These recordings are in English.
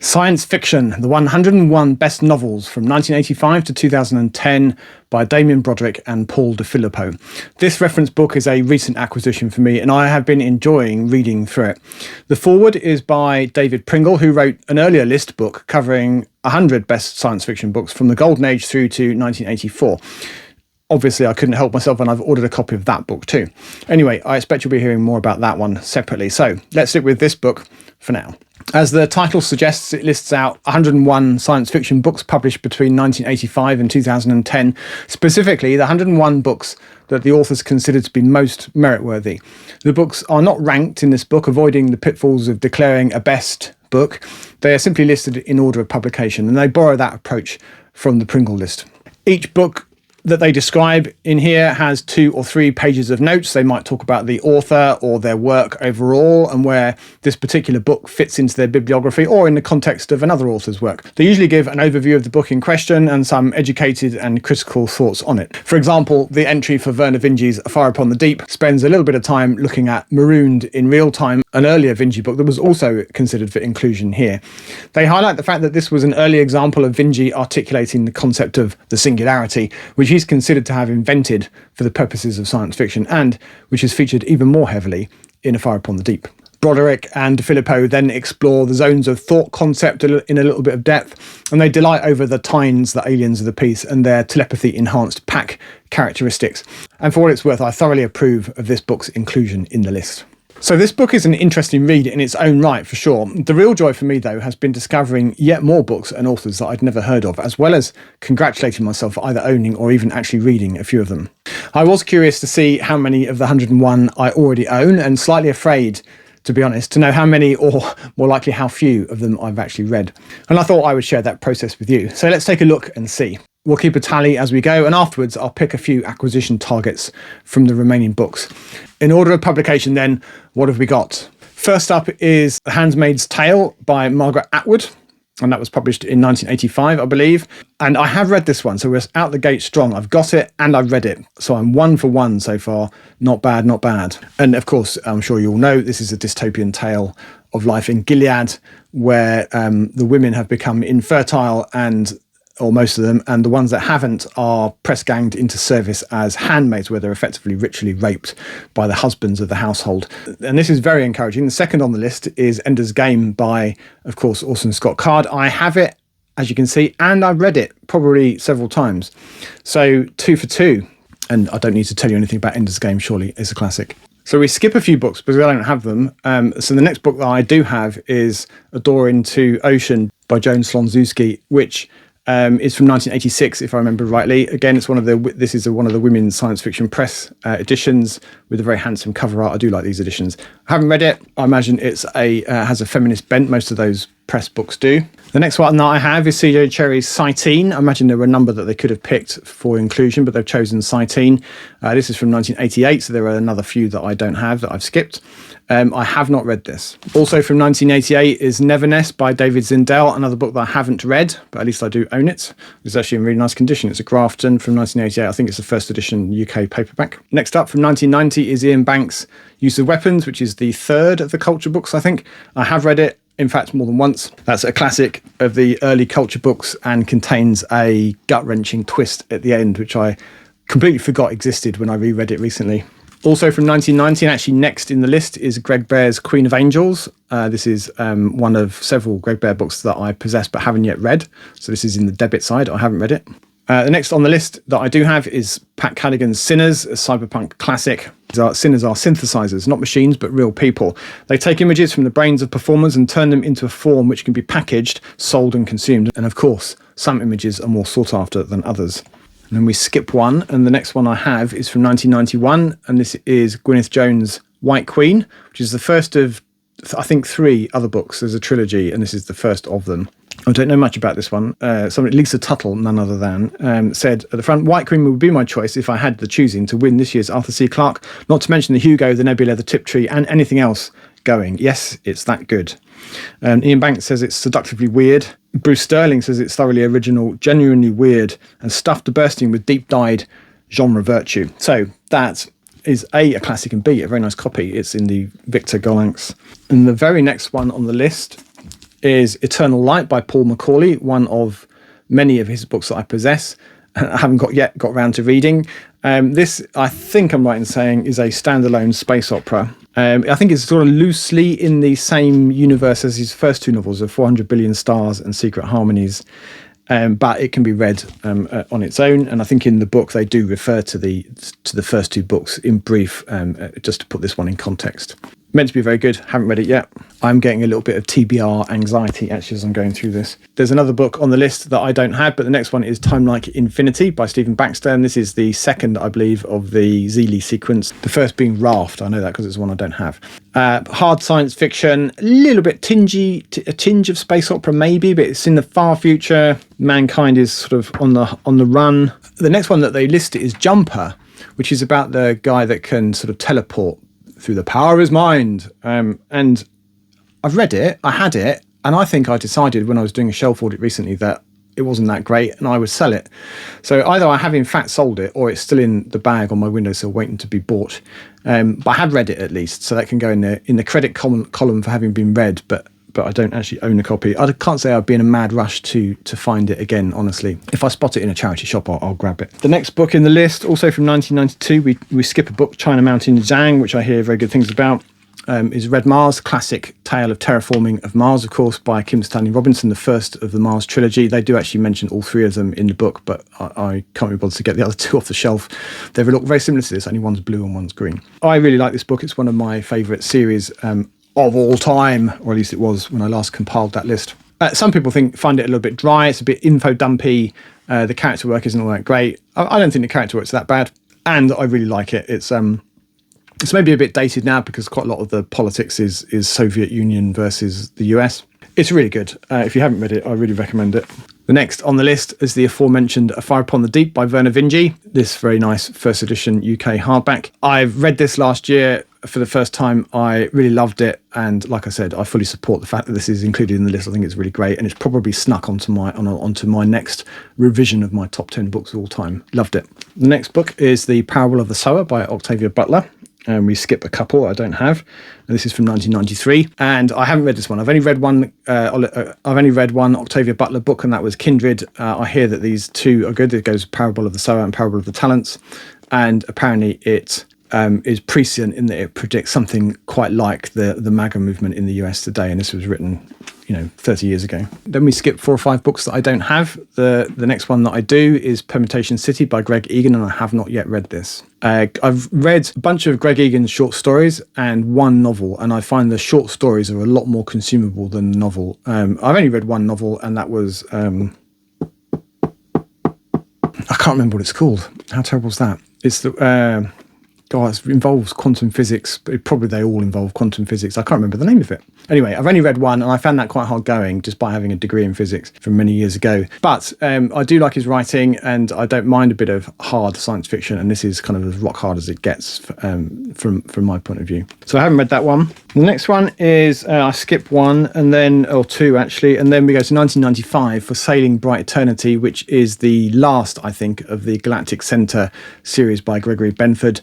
Science Fiction, the 101 Best Novels from 1985 to 2010 by Damien Broderick and Paul De Filippo. This reference book is a recent acquisition for me and I have been enjoying reading through it. The foreword is by David Pringle, who wrote an earlier list book covering 100 best science fiction books from the Golden Age through to 1984. Obviously, I couldn't help myself and I've ordered a copy of that book too. Anyway, I expect you'll be hearing more about that one separately. So let's stick with this book for now. As the title suggests, it lists out 101 science fiction books published between 1985 and 2010, specifically the 101 books that the authors considered to be most merit-worthy. The books are not ranked in this book, avoiding the pitfalls of declaring a best book. They are simply listed in order of publication, and they borrow that approach from the Pringle list. Each book that they describe in here has 2 or 3 pages of notes. They might talk about the author or their work overall and where this particular book fits into their bibliography or in the context of another author's work. They usually give an overview of the book in question and some educated and critical thoughts on it. For example, the entry for Werner Vinge's A Fire Upon the Deep spends a little bit of time looking at Marooned in Real Time, an earlier Vinge book that was also considered for inclusion here. They highlight the fact that this was an early example of Vinge articulating the concept of the singularity, which he's considered to have invented for the purposes of science fiction and which is featured even more heavily in A Fire Upon the Deep. Broderick and De Filippo then explore the zones of thought concept in a little bit of depth, and they delight over the Tynes, the aliens of the piece, and their telepathy-enhanced pack characteristics. And for what it's worth, I thoroughly approve of this book's inclusion in the list. So this book is an interesting read in its own right, for sure. The real joy for me, though, has been discovering yet more books and authors that I'd never heard of, as well as congratulating myself for either owning or even actually reading a few of them. I was curious to see how many of the 101 I already own, and slightly afraid, to be honest, to know how many, or more likely how few of them I've actually read. And I thought I would share that process with you. So let's take a look and see. We'll keep a tally as we go, and afterwards I'll pick a few acquisition targets from the remaining books. In order of publication then, what have we got? First up is The Handmaid's Tale by Margaret Atwood, and that was published in 1985, I believe. And I have read this one, so we're out the gate strong. I've got it and I've read it, so I'm 1 for 1 so far. Not bad, not bad. And of course, I'm sure you all know, this is a dystopian tale of life in Gilead, where the women have become infertile or most of them, and the ones that haven't are press-ganged into service as handmaids, where they're effectively ritually raped by the husbands of the household. And this is very encouraging. The second on the list is Ender's Game by, of course, Orson Scott Card. I have it, as you can see, and I've read it probably several times. So 2 for 2. And I don't need to tell you anything about Ender's Game, surely it's a classic. So we skip a few books because I don't have them. So the next book that I do have is A Door into Ocean by Joan Slonczewski, which is from 1986, if I remember rightly. Again, it's one of the women's science fiction press editions with a very handsome cover art. I do like these editions. I haven't read it. I imagine it's has a feminist bent. Most of those press books do. The next one that I have is C.J. Cherry's Cytine. I imagine there were a number that they could have picked for inclusion, but they've chosen Cytine. This is from 1988, so there are another few that I don't have that I've skipped. I have not read this. Also from 1988 is Neverness by David Zindel, another book that I haven't read, but at least I do own it. It's actually in really nice condition. It's a Grafton from 1988. I think it's the first edition UK paperback. Next up from 1990 is Ian Banks' Use of Weapons, which is the third of the Culture books, I think. I have read it, in fact, more than once. That's a classic of the early Culture books and contains a gut-wrenching twist at the end, which I completely forgot existed when I reread it recently. Also from 1990, and actually next in the list, is Greg Bear's Queen of Angels. This is one of several Greg Bear books that I possess but haven't yet read. So this is in the debit side. I haven't read it. The next on the list that I do have is Pat Callaghan's Sinners, a cyberpunk classic. Sinners are synthesizers, not machines, but real people. They take images from the brains of performers and turn them into a form which can be packaged, sold and consumed. And of course, some images are more sought after than others. And then we skip one, and the next one I have is from 1991, and this is Gwyneth Jones' White Queen, which is the first of, I think, 3 other books. There's a trilogy, and this is the first of them. I don't know much about this one. Lisa Tuttle, none other than, said at the front, White Queen would be my choice if I had the choosing to win this year's Arthur C. Clarke, not to mention the Hugo, the Nebula, the Tiptree, and anything else going. Yes, it's that good. Ian Banks says it's seductively weird. Bruce Sterling says it's thoroughly original, genuinely weird, and stuffed to bursting with deep-dyed genre virtue. So that is A, a classic, and B, a very nice copy. It's in the Victor Gollancz. And the very next one on the list is Eternal Light by Paul Macaulay, one of many of his books that I possess. I haven't got around to reading. This, I think I'm right in saying, is a standalone space opera. I think it's sort of loosely in the same universe as his first two novels of 400 Billion Stars and Secret Harmonies, but it can be read on its own. And I think in the book they do refer to the first two books in brief, just to put this one in context. Meant to be very good. Haven't read it yet. I'm getting a little bit of TBR anxiety actually as I'm going through this. There's another book on the list that I don't have, but the next one is Time Like Infinity by Stephen Baxter, and this is the second, I believe, of the Zeeley sequence. The first being Raft. I know that because it's one I don't have. Hard science fiction, a little bit tingy, a tinge of space opera maybe, but it's in the far future. Mankind is sort of on the run. The next one that they list is Jumper, which is about the guy that can sort of teleport through the power of his mind. And I've read it, I had it, and I think I decided when I was doing a shelf audit recently that it wasn't that great and I would sell it. So either I have in fact sold it or it's still in the bag on my windowsill waiting to be bought. But I have read it at least, so that can go in the credit column for having been read, but I don't actually own a copy. I can't say I'd be in a mad rush to find it again, honestly. If I spot it in a charity shop, I'll grab it. The next book in the list, also from 1992, we skip a book, China Mountain Zhang, which I hear very good things about, is Red Mars, classic tale of terraforming of Mars, of course, by Kim Stanley Robinson, the first of the Mars trilogy. They do actually mention all three of them in the book, but I can't be bothered to get the other two off the shelf. They look very similar to this, only one's blue and one's green. I really like this book. It's one of my favourite series of all time, or at least it was when I last compiled that list. Some people find it a little bit dry. It's a bit info dumpy. The character work isn't all that great. I don't think the character work's that bad, and I really like it. It's maybe a bit dated now because quite a lot of the politics is Soviet Union versus the US. It's really good. If you haven't read it, I really recommend it. The next on the list is the aforementioned A Fire Upon the Deep by Werner Vinge. This very nice first edition UK hardback. I've read this last year for the first time. I really loved it, and like I said, I fully support the fact that this is included in the list. I think it's really great, and it's probably snuck onto my next revision of my top 10 books of all time. Loved it. The next book is The Parable of the Sower by Octavia Butler. We skip a couple I don't have. And this is from 1993, and I haven't read this one. I've only read one Octavia Butler book, and that was Kindred. I hear that these two are good. It goes Parable of the Sower and Parable of the Talents, and apparently it is prescient in that it predicts something quite like the MAGA movement in the US today, and this was written 30 years ago. Then we skip 4 or 5 books that I don't have. The next one that I do is Permutation City by Greg Egan, and I have not yet read this. I've read a bunch of Greg Egan's short stories and one novel, and I find the short stories are a lot more consumable than the novel. I've only read one novel, and that was I can't remember what it's called. How terrible is that? It's the it involves quantum physics, but probably they all involve quantum physics. I can't remember the name of it. Anyway, I've only read one, and I found that quite hard going, despite having a degree in physics from many years ago. But I do like his writing, and I don't mind a bit of hard science fiction, and this is kind of as rock hard as it gets from my point of view. So I haven't read that one. The next one is, I skip one, or two actually, and then we go to 1995 for Sailing Bright Eternity, which is the last, I think, of the Galactic Centre series by Gregory Benford.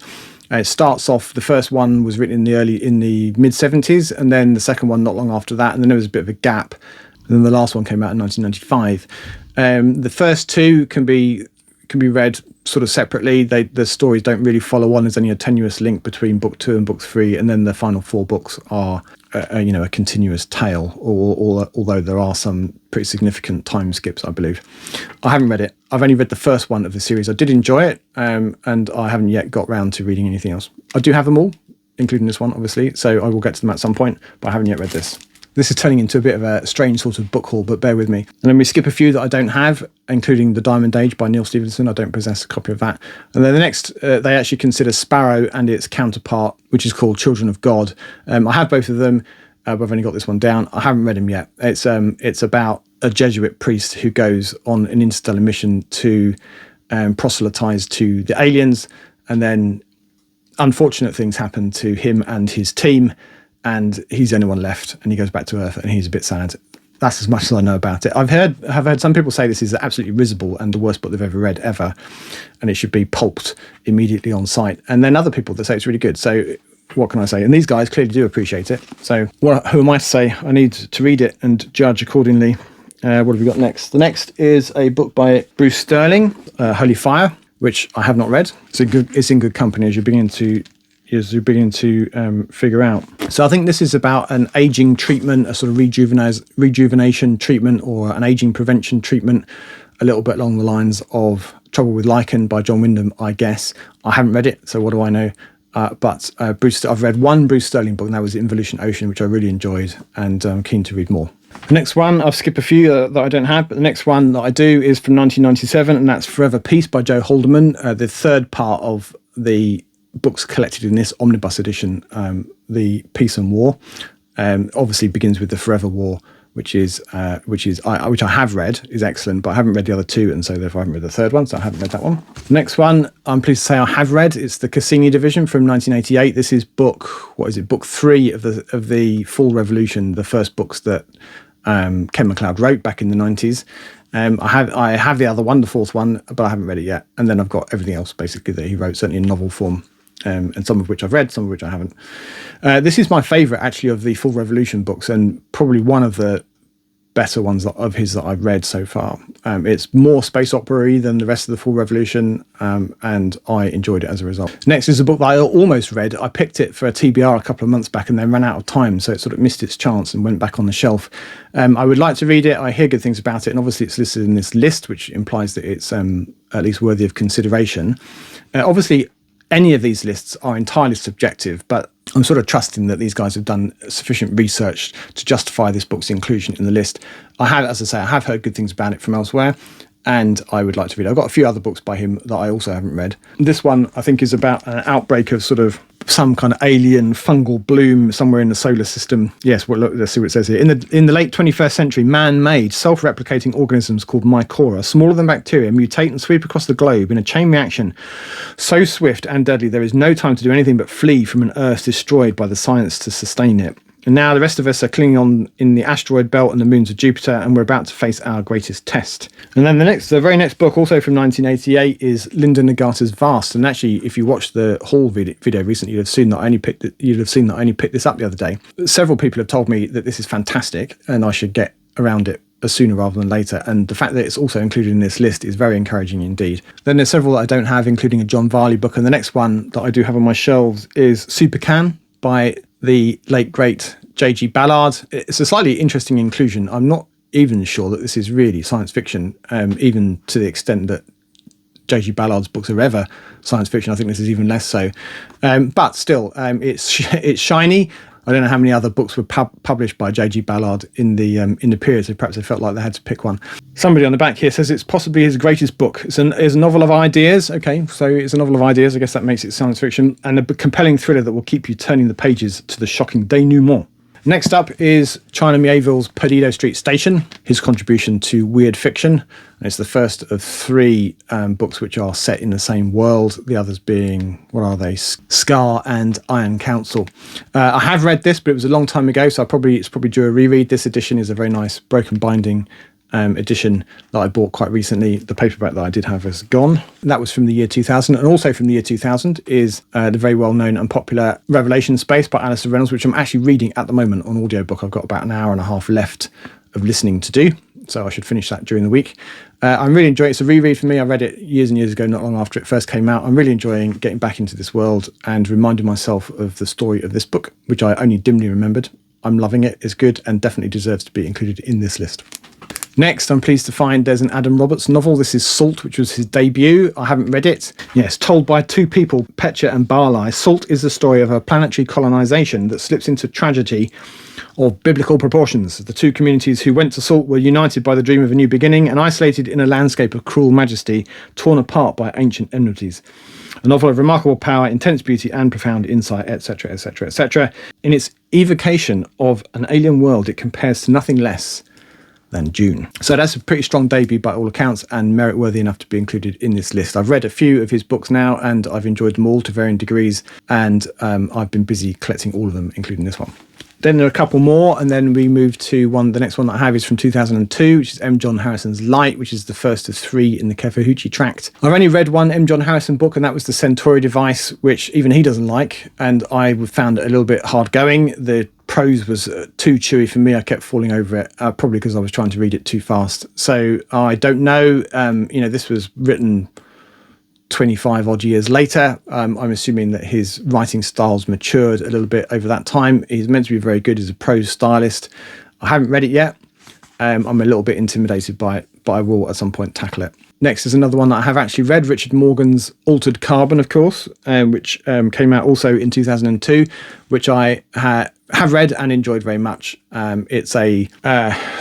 It starts off, the first one was written in the mid-70s, and then the second one not long after that, and then there was a bit of a gap, and then the last one came out in 1995. The first two can be read sort of separately. The stories don't really follow on. There's only a tenuous link between book 2 and book 3, and then the final 4 books are a continuous tale, although there are some pretty significant time skips, I believe. I haven't read it. I've only read the first one of the series. I did enjoy it, and I haven't yet got round to reading anything else. I do have them all, including this one, obviously, so I will get to them at some point, but I haven't yet read this. This is turning into a bit of a strange sort of book haul, but bear with me. And then we skip a few that I don't have, including The Diamond Age by Neil Stevenson. I don't possess a copy of that. And then the next, they actually consider Sparrow and its counterpart, which is called Children of God. I have both of them, but I've only got this one down. I haven't read them yet. It's about a Jesuit priest who goes on an interstellar mission to proselytize to the aliens, and then unfortunate things happen to him and his team, and he's the only one left, and he goes back to Earth, and he's a bit sad. That's as much as I know about it. I've heard some people say this is absolutely risible and the worst book they've ever read ever, and it should be pulped immediately on sight. And then other people that say it's really good. So what can I say? And these guys clearly do appreciate it. So who am I to say? I need to read it and judge accordingly. What have we got next? The next is a book by Bruce Sterling, Holy Fire, which I have not read. It's in good company as you're beginning to figure out. So I think this is about an aging treatment, a sort of rejuvenation treatment, or an aging prevention treatment, a little bit along the lines of Trouble with Lichen by John Wyndham, I guess. I haven't read it, so what do I know? But I've read one Bruce Sterling book, and that was Involution Ocean, which I really enjoyed, and I'm keen to read more. The next one, I've skipped a few that I don't have, but the next one that I do is from 1997, and that's Forever Peace by Joe Haldeman, the third part of the books collected in this omnibus edition, the Peace and War. Obviously begins with the Forever War, which I have read, is excellent, but I haven't read the other two, and so therefore I haven't read the third one, so I haven't read that one. The next one, I'm pleased to say I have read. It's the Cassini Division from 1988. This is book 3 of the Full Revolution, the first books that Ken MacLeod wrote back in the 90s. I have the other one, the fourth one, but I haven't read it yet. And then I've got everything else basically that he wrote, certainly in novel form, and some of which I've read, some of which I haven't. This is my favourite actually of the Full Revolution books, and probably one of the better ones of his that I've read so far. It's more space opera-y than the rest of the Full Revolution, and I enjoyed it as a result. Next is a book that I almost read. I picked it for a TBR a couple of months back and then ran out of time, so it sort of missed its chance and went back on the shelf. I would like to read it. I hear good things about it, and obviously it's listed in this list, which implies that it's at least worthy of consideration. Obviously, any of these lists are entirely subjective, but I'm sort of trusting that these guys have done sufficient research to justify this book's inclusion in the list. I have heard good things about it from elsewhere, and I would like to read it. I've got a few other books by him that I also haven't read. This one, I think, is about an outbreak of sort of some kind of alien fungal bloom somewhere in the solar system. Yes, well, look, let's see what it says here. In the late 21st century, man-made, self-replicating organisms called mycora, smaller than bacteria, mutate and sweep across the globe in a chain reaction so swift and deadly there is no time to do anything but flee from an Earth destroyed by the science to sustain it. And now the rest of us are clinging on in the asteroid belt and the moons of Jupiter, and we're about to face our greatest test. And then the very next book, also from 1988, is Linda Nagata's Vast. And actually, if you watched the Hall video recently, you'd have seen that I only picked this up the other day. Several people have told me that this is fantastic, and I should get around it sooner rather than later. And the fact that it's also included in this list is very encouraging indeed. Then there's several that I don't have, including a John Varley book. And the next one that I do have on my shelves is Super Can by the late great J.G. Ballard. It's a slightly interesting inclusion. I'm not even sure that this is really science fiction, even to the extent that J.G. Ballard's books are ever science fiction. I think this is even less so. But still, it's shiny. I don't know how many other books were published by J.G. Ballard in the period, so perhaps they felt like they had to pick one. Somebody on the back here says it's possibly his greatest book. It's a novel of ideas. Okay, so it's a novel of ideas. I guess that makes it science fiction, and a compelling thriller that will keep you turning the pages to the shocking denouement. Next up is China Mieville's Perdido Street Station, his contribution to weird fiction. And it's the first of 3 books which are set in the same world, the others being, what are they, Scar and Iron Council. I have read this, but it was a long time ago, so it's probably due a reread. This edition is a very nice broken binding edition that I bought quite recently. The paperback that I did have is gone. That was from the year 2000, and also from the year 2000 is the very well-known and popular Revelation Space by Alistair Reynolds, which I'm actually reading at the moment on audiobook. I've got about an hour and a half left of listening to do, so I should finish that during the week. I'm really enjoying it. It's a reread for me. I read it years and years ago, not long after it first came out. I'm really enjoying getting back into this world and reminding myself of the story of this book, which I only dimly remembered. I'm loving it. It's good and definitely deserves to be included in this list. Next, I'm pleased to find there's an Adam Roberts novel. This is Salt, which was his debut. I haven't read it. Yes, told by 2 people, Petcha and Barlai. Salt is the story of a planetary colonization that slips into tragedy of biblical proportions. The 2 communities who went to Salt were united by the dream of a new beginning and isolated in a landscape of cruel majesty, torn apart by ancient enmities. A novel of remarkable power, intense beauty and profound insight, etc., etc., etc. In its evocation of an alien world, it compares to nothing less than June. So that's a pretty strong debut by all accounts, and merit-worthy enough to be included in this list. I've read a few of his books now, and I've enjoyed them all to varying degrees, and I've been busy collecting all of them, including this one. Then there are a couple more, and then we move to the next one that I have is from 2002, which is M. John Harrison's Light, which is the first of 3 in the Kefahuchi tract. I've only read one M. John Harrison book, and that was the Centauri Device, which even he doesn't like, and I found it a little bit hard going. The prose was too chewy for me. I kept falling over it, probably because I was trying to read it too fast. So I don't know. This was written 25 odd years later. I'm assuming that his writing style's matured a little bit over that time. He's meant to be very good as a prose stylist. I haven't read it yet. I'm a little bit intimidated by it, but I will at some point tackle it. Next is another one that I have actually read, Richard Morgan's Altered Carbon, of course, which came out also in 2002, which I have read and enjoyed very much. It's a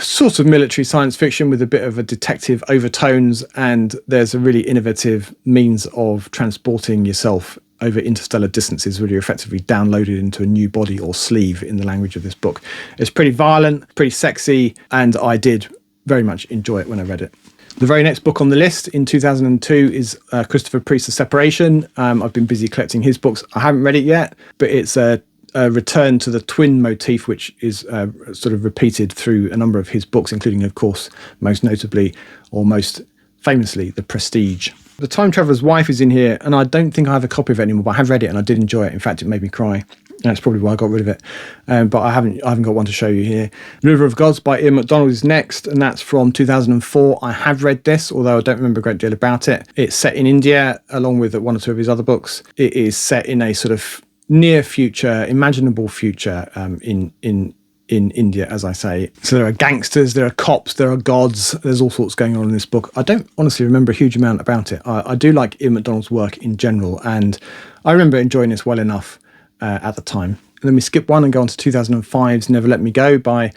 sort of military science fiction with a bit of a detective overtones, and there's a really innovative means of transporting yourself over interstellar distances where you're effectively downloaded into a new body or sleeve in the language of this book. It's pretty violent, pretty sexy, and I did very much enjoy it when I read it. The very next book on the list in 2002 is Christopher Priest's Separation. I've been busy collecting his books. I haven't read it yet, but it's a return to the twin motif, which is sort of repeated through a number of his books, including, of course, most notably or most famously, The Prestige. The Time Traveller's Wife is in here, and I don't think I have a copy of it anymore, but I have read it and I did enjoy it. In fact, it made me cry. That's probably why I got rid of it. But I haven't got one to show you here. River of Gods by Ian MacDonald is next, and that's from 2004. I have read this, although I don't remember a great deal about it. It's set in India, along with one or two of his other books. It is set in a sort of near future, imaginable future in India, as I say. So there are gangsters, there are cops, there are gods, there's all sorts going on in this book. I don't honestly remember a huge amount about it. I do like Ian MacDonald's work in general, and I remember enjoying this well enough at the time. And then we skip one and go on to 2005's Never Let Me Go by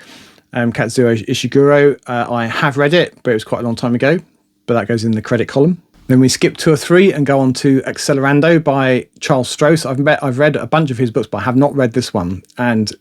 Kazuo Ishiguro. I have read it, but it was quite a long time ago, but that goes in the credit column. Then we skip 2 or 3 and go on to Accelerando by Charles Stross. I've read a bunch of his books, but I have not read this one. And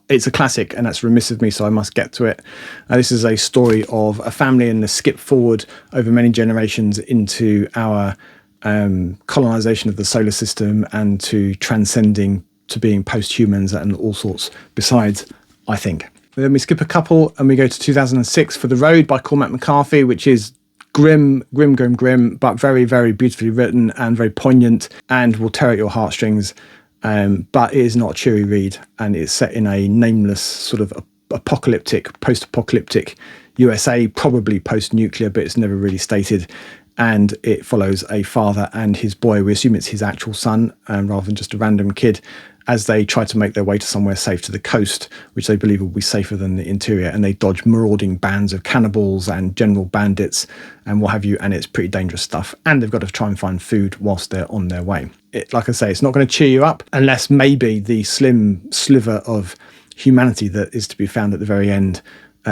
it's a classic, and that's remiss of me, so I must get to it. This is a story of a family and the skip forward over many generations into our colonization of the solar system and to transcending to being post-humans and all sorts besides, I think. Then we skip a couple and we go to 2006 for The Road by Cormac McCarthy, which is grim, but very, very beautifully written and very poignant and will tear at your heartstrings. But it is not a cheery read, and it's set in a nameless sort of post-apocalyptic USA, probably post-nuclear, but it's never really stated. And it follows a father and his boy, we assume it's his actual son, rather than just a random kid, as they try to make their way to somewhere safe to the coast, which they believe will be safer than the interior. And they dodge marauding bands of cannibals and general bandits and what have you. And it's pretty dangerous stuff. And they've got to try and find food whilst they're on their way. Like I say, it's not going to cheer you up unless maybe the slim sliver of humanity that is to be found at the very end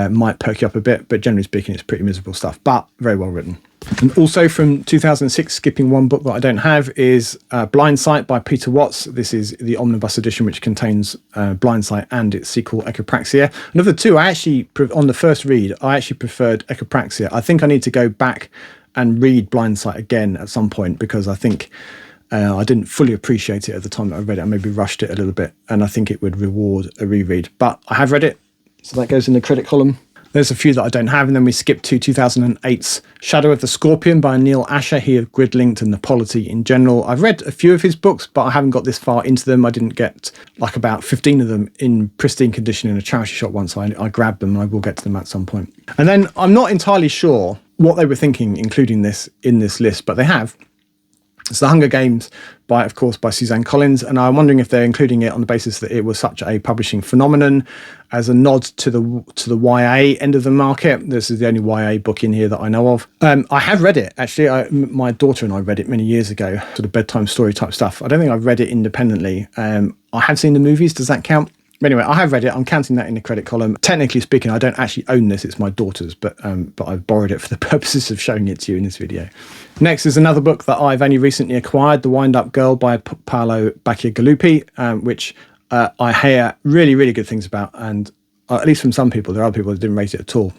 might perk you up a bit. But generally speaking, it's pretty miserable stuff, but very well written. And also from 2006, skipping one book that I don't have, is Blind Sight by Peter Watts. This is the omnibus edition, which contains Blind Sight and its sequel, Echopraxia. And of the two, on the first read, I actually preferred Echopraxia. I think I need to go back and read Blind Sight again at some point, because I think I didn't fully appreciate it at the time that I read it. I maybe rushed it a little bit, and I think it would reward a reread. But I have read it, so that goes in the credit column. There's a few that I don't have, and then we skip to 2008's Shadow of the Scorpion by Neil Asher, he of Gridlinked and the Polity in general. I've read a few of his books, but I haven't got this far into them. I didn't get like about 15 of them in pristine condition in a charity shop once. So I grabbed them, and I will get to them at some point. And then I'm not entirely sure what they were thinking, including this in this list, but they have. It's The Hunger Games by Suzanne Collins, and I'm wondering if they're including it on the basis that it was such a publishing phenomenon as a nod to the YA end of the market. This is the only YA book in here that I know of. I have read it, actually. My daughter and I read it many years ago, sort of bedtime story type stuff. I don't think I've read it independently. I have seen the movies. Does that count? But anyway, I have read it. I'm counting that in the credit column. Technically speaking, I don't actually own this. It's my daughter's, but I've borrowed it for the purposes of showing it to you in this video. Next is another book that I've only recently acquired, The Wind-Up Girl by Paolo Bacigalupi, which I hear really, really good things about. And at least from some people, there are other people that didn't rate it at all.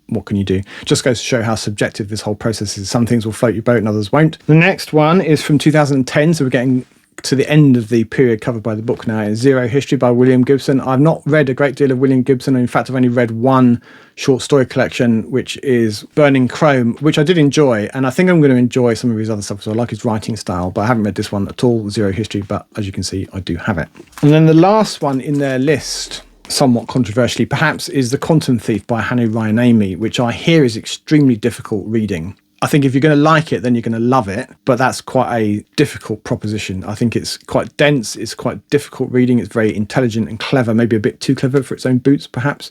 What can you do? Just goes to show how subjective this whole process is. Some things will float your boat and others won't. The next one is from 2010, so we're getting to the end of the period covered by the book now. It's Zero History by William Gibson. I've not read a great deal of William Gibson. In fact, I've only read one short story collection, which is Burning Chrome, which I did enjoy. And I think I'm going to enjoy some of his other stuff. So I like his writing style, but I haven't read this one at all, Zero History. But as you can see, I do have it. And then the last one in their list, somewhat controversially perhaps, is The Quantum Thief by Hannu Rajaniemi, which I hear is extremely difficult reading. I think if you're going to like it, then you're going to love it. But that's quite a difficult proposition. I think it's quite dense. It's quite difficult reading. It's very intelligent and clever, maybe a bit too clever for its own boots, perhaps.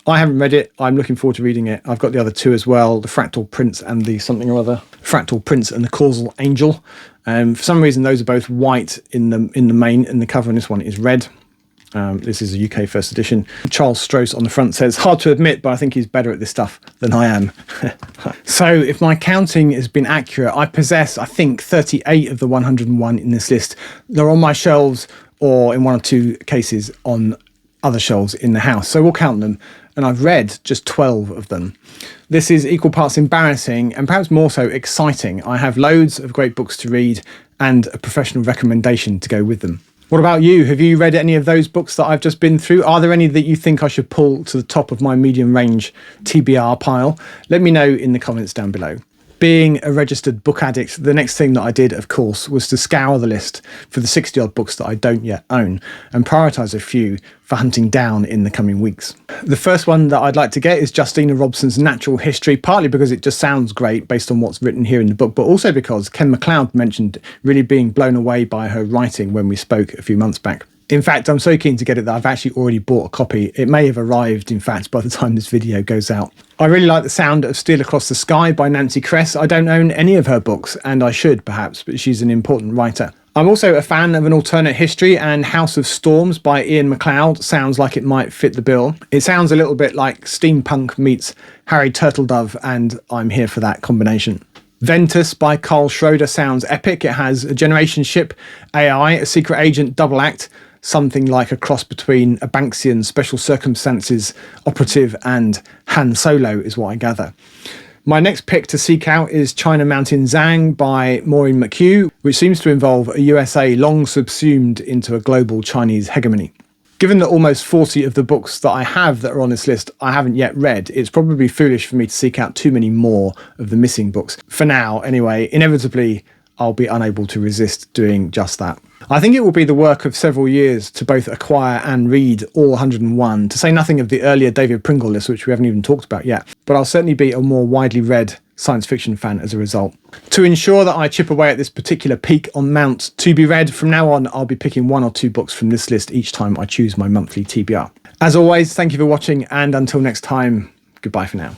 I haven't read it. I'm looking forward to reading it. I've got the other two as well, The Fractal Prince and the something or other. Fractal Prince and the Causal Angel. For some reason, those are both white in the main, and the cover on this one is red. This is a UK first edition. Charles Stross on the front says, hard to admit, but I think he's better at this stuff than I am. So if my counting has been accurate, I possess, I think, 38 of the 101 in this list. They're on my shelves or in one or two cases on other shelves in the house. So we'll count them. And I've read just 12 of them. This is equal parts embarrassing and perhaps more so exciting. I have loads of great books to read and a professional recommendation to go with them. What about you? Have you read any of those books that I've just been through? Are there any that you think I should pull to the top of my medium range TBR pile? Let me know in the comments down below. Being a registered book addict, the next thing that I did, of course, was to scour the list for the 60 odd books that I don't yet own and prioritise a few for hunting down in the coming weeks. The first one that I'd like to get is Justina Robson's Natural History, partly because it just sounds great based on what's written here in the book, but also because Ken MacLeod mentioned really being blown away by her writing when we spoke a few months back. In fact, I'm so keen to get it that I've actually already bought a copy. It may have arrived, in fact, by the time this video goes out. I really like the sound of Steal Across the Sky by Nancy Kress. I don't own any of her books, and I should perhaps, but she's an important writer. I'm also a fan of An Alternate History, and House of Storms by Ian MacLeod sounds like it might fit the bill. It sounds a little bit like steampunk meets Harry Turtledove, and I'm here for that combination. Ventus by Carl Schroeder sounds epic. It has a generation ship, AI, a secret agent double act, something like a cross between a Banksian Special Circumstances operative and Han Solo is what I gather. My next pick to seek out is China Mountain Zhang by Maureen McHugh, which seems to involve a USA long subsumed into a global Chinese hegemony. Given that almost 40 of the books that I have that are on this list I haven't yet read, it's probably foolish for me to seek out too many more of the missing books. For now, anyway, inevitably I'll be unable to resist doing just that. I think it will be the work of several years to both acquire and read all 101, to say nothing of the earlier David Pringle list, which we haven't even talked about yet. But I'll certainly be a more widely read science fiction fan as a result. To ensure that I chip away at this particular peak on Mount to be read, from now on I'll be picking one or two books from this list each time I choose my monthly TBR. As always, thank you for watching, and until next time, goodbye for now.